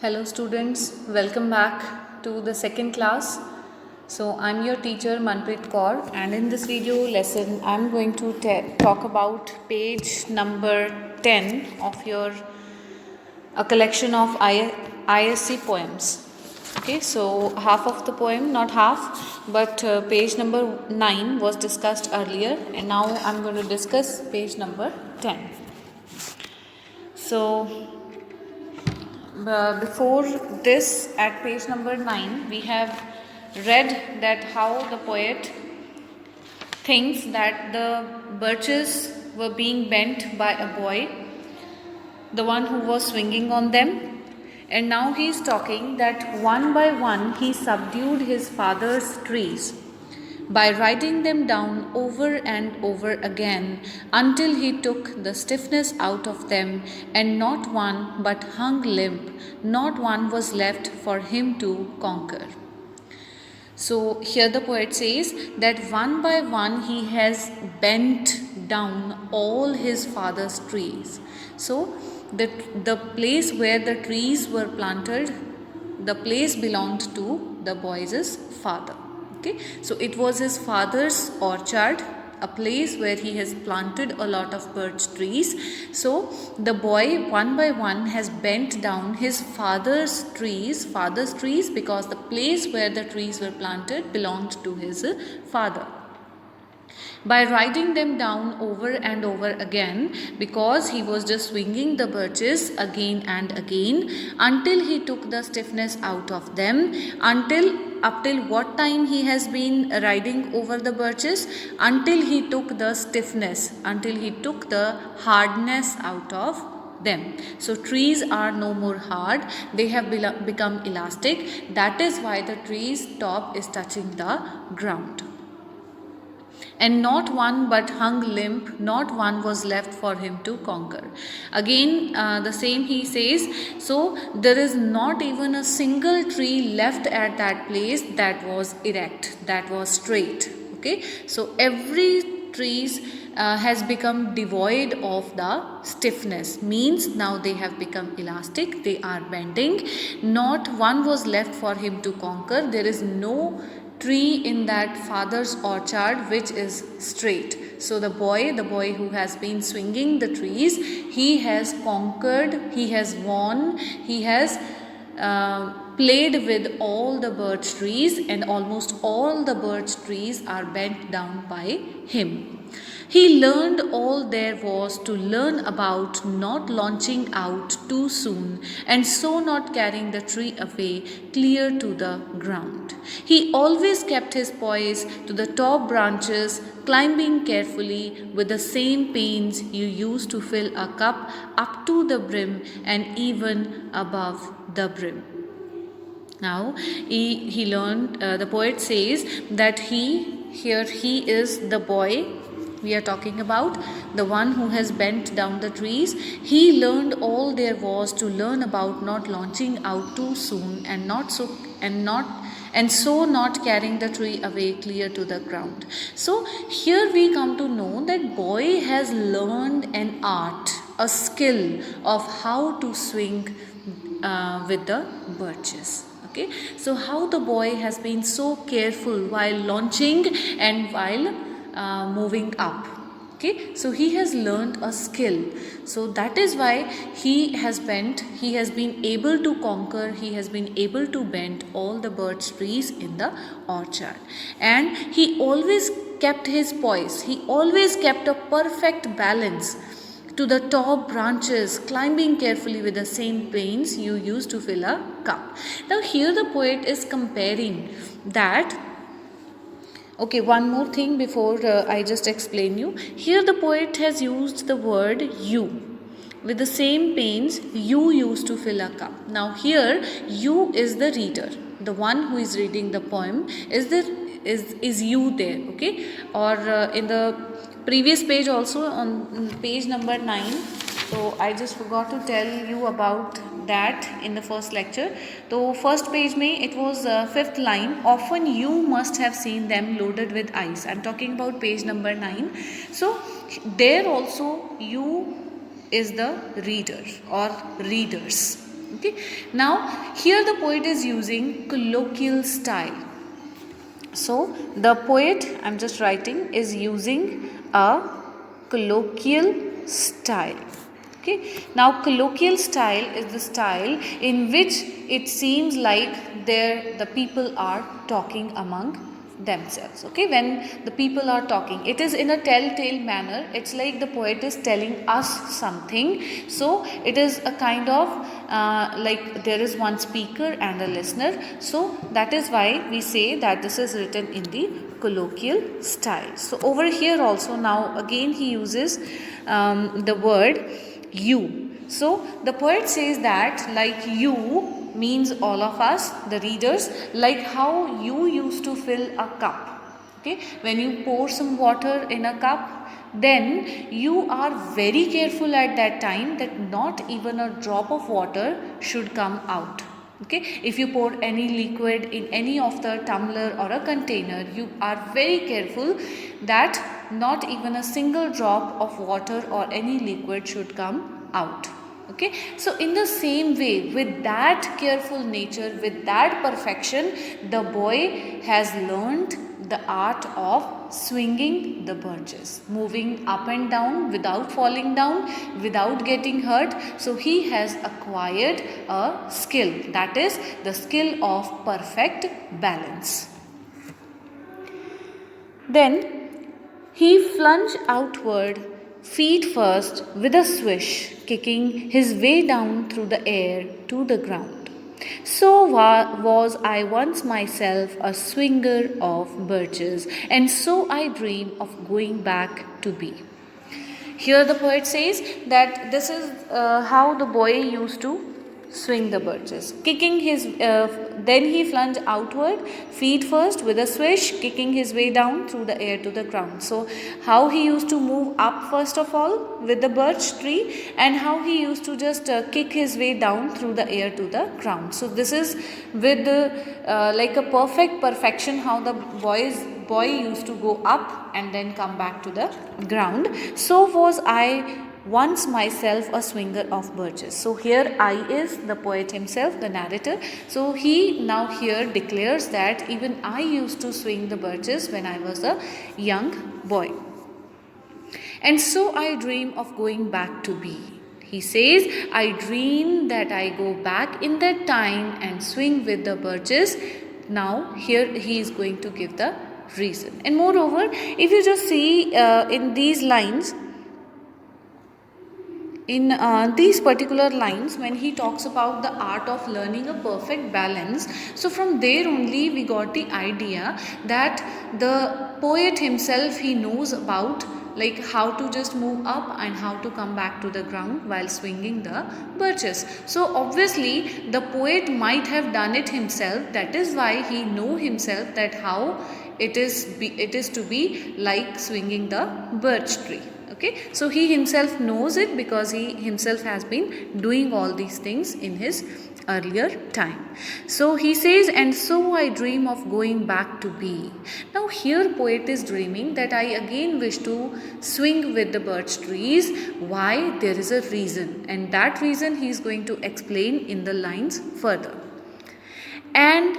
Hello students, welcome back to the second class. So I'm your teacher Manpreet Kaur, and in this video lesson I'm going to talk about page number 10 of your a collection of ISC poems. Okay, so half of the poem, not half, but page number 9 was discussed earlier, and now I'm going to discuss page number 10. So before this, at page number 9, we have read that how the poet thinks that the birches were being bent by a boy, the one who was swinging on them, and now he is talking that one by one he subdued his father's trees by riding them down over and over again until he took the stiffness out of them, and not one but hung limp, not one was left for him to conquer. So here the poet says that one by one he has bent down all his father's trees. So the place where the trees were planted, the place belonged to the boy's father. Okay, so it was his father's orchard, a place where he has planted a lot of birch trees. So the boy one by one has bent down his father's trees, because the place where the trees were planted belonged to his father, by riding them down over and over again, because he was just swinging the birches again and again until he took the stiffness out of them. Up till what time he has been riding over the birches? Until he took the stiffness, until he took the hardness out of them. So trees are no more hard, they have become elastic. That is why the tree's top is touching the ground. And not one but hung limp, not one was left for him to conquer. Again, the same he says, so there is not even a single tree left at that place that was erect, that was straight. Okay, so every trees has become devoid of the stiffness, means now they have become elastic, they are bending. Not one was left for him to conquer. There is no tree in that father's orchard which is straight. So the boy who has been swinging the trees, he has conquered, he has won, he has played with all the birch trees, and almost all the birch trees are bent down by him. He learned all there was to learn about not launching out too soon, and so not carrying the tree away clear to the ground. He always kept his poise to the top branches, climbing carefully with the same pains you use to fill a cup up to the brim and even above the brim. Now he learned, the poet says that he is the boy we are talking about, the one who has bent down the trees. He learned all there was to learn about not launching out too soon, and so not carrying the tree away clear to the ground. So here we come to know that boy has learned an art, a skill of how to swing with the birches. Okay, so how the boy has been so careful while launching and while moving up. Okay, so he has learned a skill. So that is why he has been able to conquer, he has been able to bend all the birch trees in the orchard. And he always kept his poise, he always kept a perfect balance to the top branches, climbing carefully with the same pains you use to fill a cup. Now here the poet is comparing that. Okay, one more thing before I just explain you. Here the poet has used the word you. With the same pains you used to fill a cup. Now here you is the reader. The one who is reading the poem is you there. Okay, or in the previous page also, on page number 9. So I just forgot to tell you about that in the first lecture. So first page mein it was fifth line, often you must have seen them loaded with ice. I'm talking about page number 9. So there also you is the reader or readers. Okay, now here the poet is using colloquial style. So the poet, I'm just writing, is using a colloquial style. Okay, now colloquial style is the style in which it seems like the people are talking among themselves. Okay, when the people are talking, it is in a telltale manner. It's like the poet is telling us something. So it is a kind of like there is one speaker and a listener. So that is why we say that this is written in the colloquial style. So over here also, now again he uses the word you. So the poet says that like you means all of us, the readers, like how you used to fill a cup. Okay, when you pour some water in a cup, then you are very careful at that time that not even a drop of water should come out. Okay, if you pour any liquid in any of the tumbler or a container, you are very careful that not even a single drop of water or any liquid should come out. Okay, so in the same way, with that careful nature, with that perfection, the boy has learned the art of swinging the birches, moving up and down without falling down, without getting hurt. So he has acquired a skill, that is the skill of perfect balance. Then he plunged outward, feet first, with a swish, kicking his way down through the air to the ground. So was I once myself a swinger of birches, and so I dream of going back to be. Here the poet says that this is how the boy used to swing the birches, kicking his then he plunged outward, feet first, with a swish, kicking his way down through the air to the ground. So how he used to move up first of all with the birch tree, and how he used to just kick his way down through the air to the ground. So this is with like a perfection how the boy used to go up and then come back to the ground. So was I once myself a swinger of birches. So here I is the poet himself, the narrator. So he now here declares that even I used to swing the birches when I was a young boy. And so I dream of going back to be. He says, I dream that I go back in that time and swing with the birches. Now here he is going to give the reason. And moreover, if you just see in these lines, in these particular lines, when he talks about the art of learning a perfect balance, so from there only we got the idea that the poet himself, he knows about like how to just move up and how to come back to the ground while swinging the birches. So obviously the poet might have done it himself. That is why he know himself that how it is to be like swinging the birch tree. Okay, so he himself knows it because he himself has been doing all these things in his earlier time. So he says, and so I dream of going back to be. Now here poet is dreaming that I again wish to swing with the birch trees. Why? There is a reason, and that reason he is going to explain in the lines further. And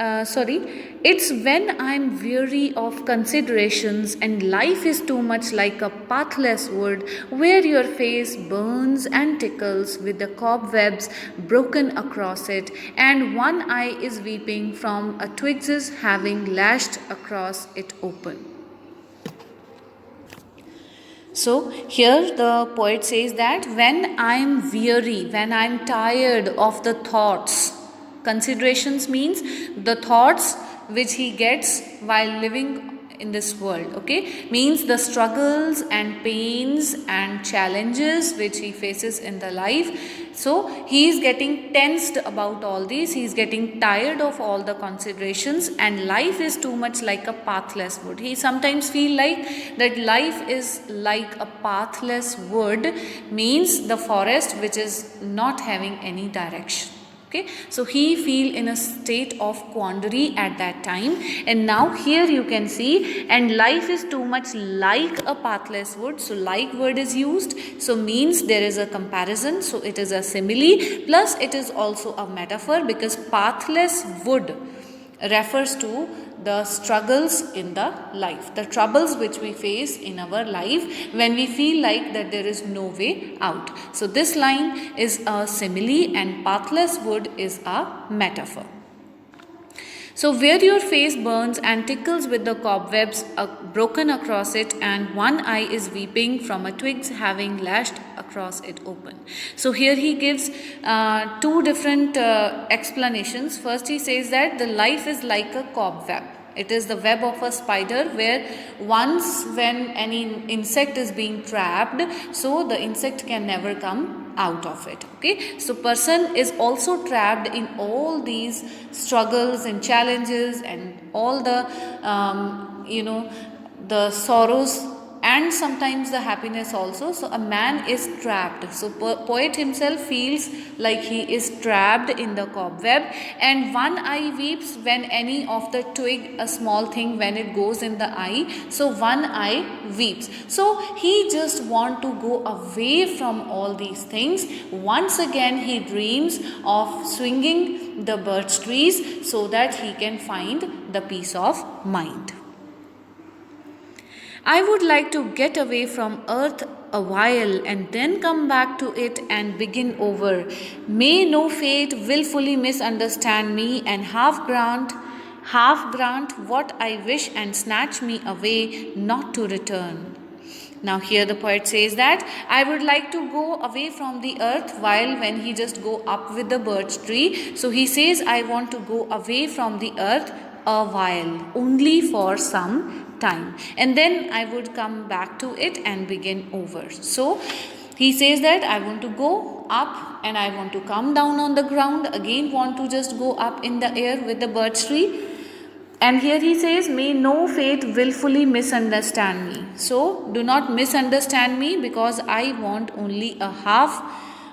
it's when I'm weary of considerations and life is too much like a pathless wood where your face burns and tickles with the cobwebs broken across it, and one eye is weeping from a twigs having lashed across it open. So here the poet says that when I'm weary, when I'm tired of the thoughts, considerations means the thoughts which he gets while living in this world, okay, means the struggles and pains and challenges which he faces in the life. So he is getting tensed about all these, he is getting tired of all the considerations, and life is too much like a pathless wood. He sometimes feel like that life is like a pathless wood, means the forest which is not having any direction. Okay, so he feel in a state of quandary at that time, and now here you can see, and life is too much like a pathless wood. So like word is used, so means there is a comparison, so it is a simile, plus it is also a metaphor, because pathless wood refers to the struggles in the life, the troubles which we face in our life when we feel like that there is no way out. So this line is a simile and pathless wood is a metaphor. So where your face burns and tickles with the cobwebs broken across it, and one eye is weeping from a twigs having lashed across it open. So here he gives two different explanations. First he says that the life is like a cobweb. It is the web of a spider, where once when any insect is being trapped, so the insect can never come out of it. Okay, so person is also trapped in all these struggles and challenges and all the the sorrows and sometimes the happiness also. So a man is trapped. So poet himself feels like he is trapped in the cobweb, and one eye weeps when any of the twig, a small thing, when it goes in the eye, so one eye weeps. So he just want to go away from all these things. Once again he dreams of swinging the birch trees so that he can find the peace of mind. I would like to get away from earth a while and then come back to it and begin over. May no fate willfully misunderstand me and half grant what I wish and snatch me away not to return. Now here the poet says that I would like to go away from the earth, while when he just go up with the birch tree, so he says I want to go away from the earth a while, only for some time, and then I would come back to it and begin over. So he says that I want to go up and I want to come down on the ground, again want to just go up in the air with the birch tree. And here he says, may no fate willfully misunderstand me. So do not misunderstand me, because I want only a half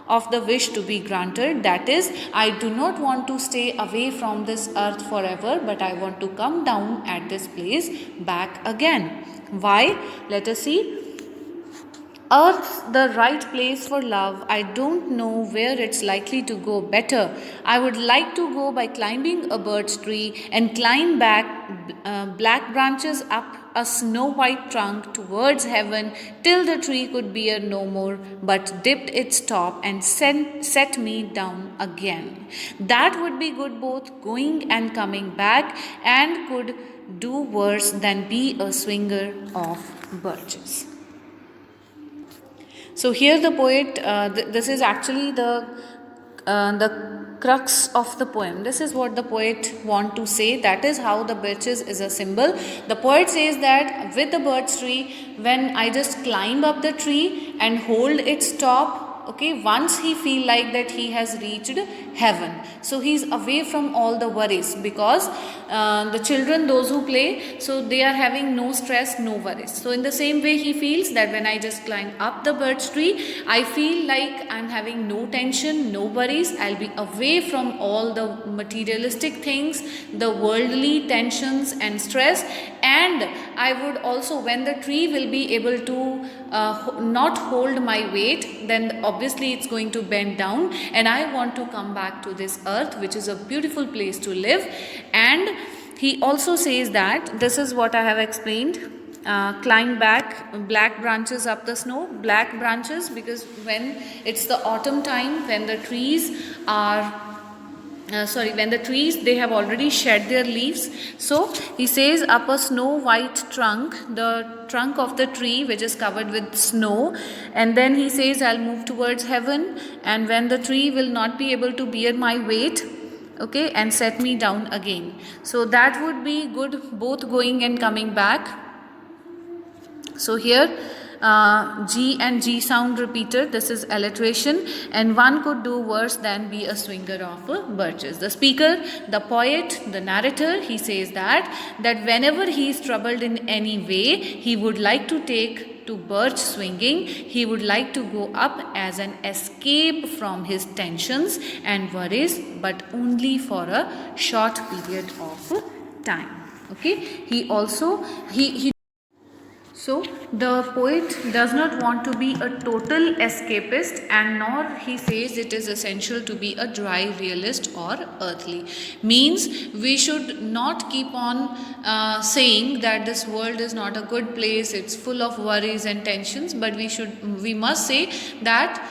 of the wish to be granted. That is, I do not want to stay away from this earth forever, but I want to come down at this place back again. Why? Let us see. Earth's the right place for love. I don't know where it's likely to go better. I would like to go by climbing a birch tree and climb back black branches up a snow-white trunk towards heaven till the tree could bear no more, but dipped its top and set me down again. That would be good both going and coming back, and could do worse than be a swinger of birches. So here the poet, this is actually the crux of the poem. This is what the poet want to say. That is how the birches is a symbol. The poet says that with the birch tree, when I just climb up the tree and hold its top, okay, once he feel like that he has reached heaven, so he is away from all the worries, because the children, those who play, so they are having no stress, no worries. So in the same way he feels that when I just climb up the birch tree, I feel like I'm having no tension, no worries. I'll be away from all the materialistic things, the worldly tensions and stress, and I would also, when the tree will be able to not hold my weight, then obviously it's going to bend down, and I want to come back to this earth, which is a beautiful place to live. And he also says that this is what I have explained. Climb back black branches up the snow, black branches, because when it's the autumn time, when the trees are when the trees, they have already shed their leaves. So he says up a snow white trunk, the trunk of the tree which is covered with snow, and then he says I'll move towards heaven, and when the tree will not be able to bear my weight, okay, and set me down again. So that would be good both going and coming back. So here G and G sound repeated, this is alliteration, and one could do worse than be a swinger of birches. The speaker, the poet, the narrator, he says that whenever he is troubled in any way, he would like to take to birch swinging. He would like to go up as an escape from his tensions and worries, but only for a short period of time. Okay, he so the poet does not want to be a total escapist, and nor he says it is essential to be a dry realist or earthly. Means we should not keep on saying that this world is not a good place, it's full of worries and tensions, but we must say that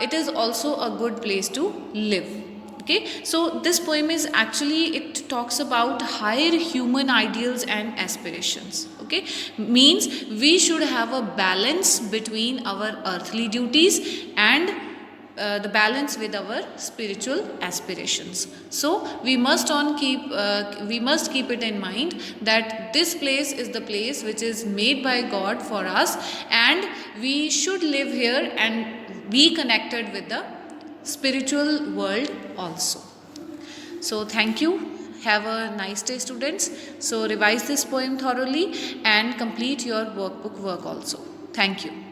it is also a good place to live. Okay, so this poem is actually, it talks about higher human ideals and aspirations. Okay, means we should have a balance between our earthly duties and the balance with our spiritual aspirations. So we must keep it in mind that this place is the place which is made by God for us, and we should live here and be connected with the spiritual world also. So thank you. Have a nice day, students. So revise this poem thoroughly and complete your workbook work also. Thank you.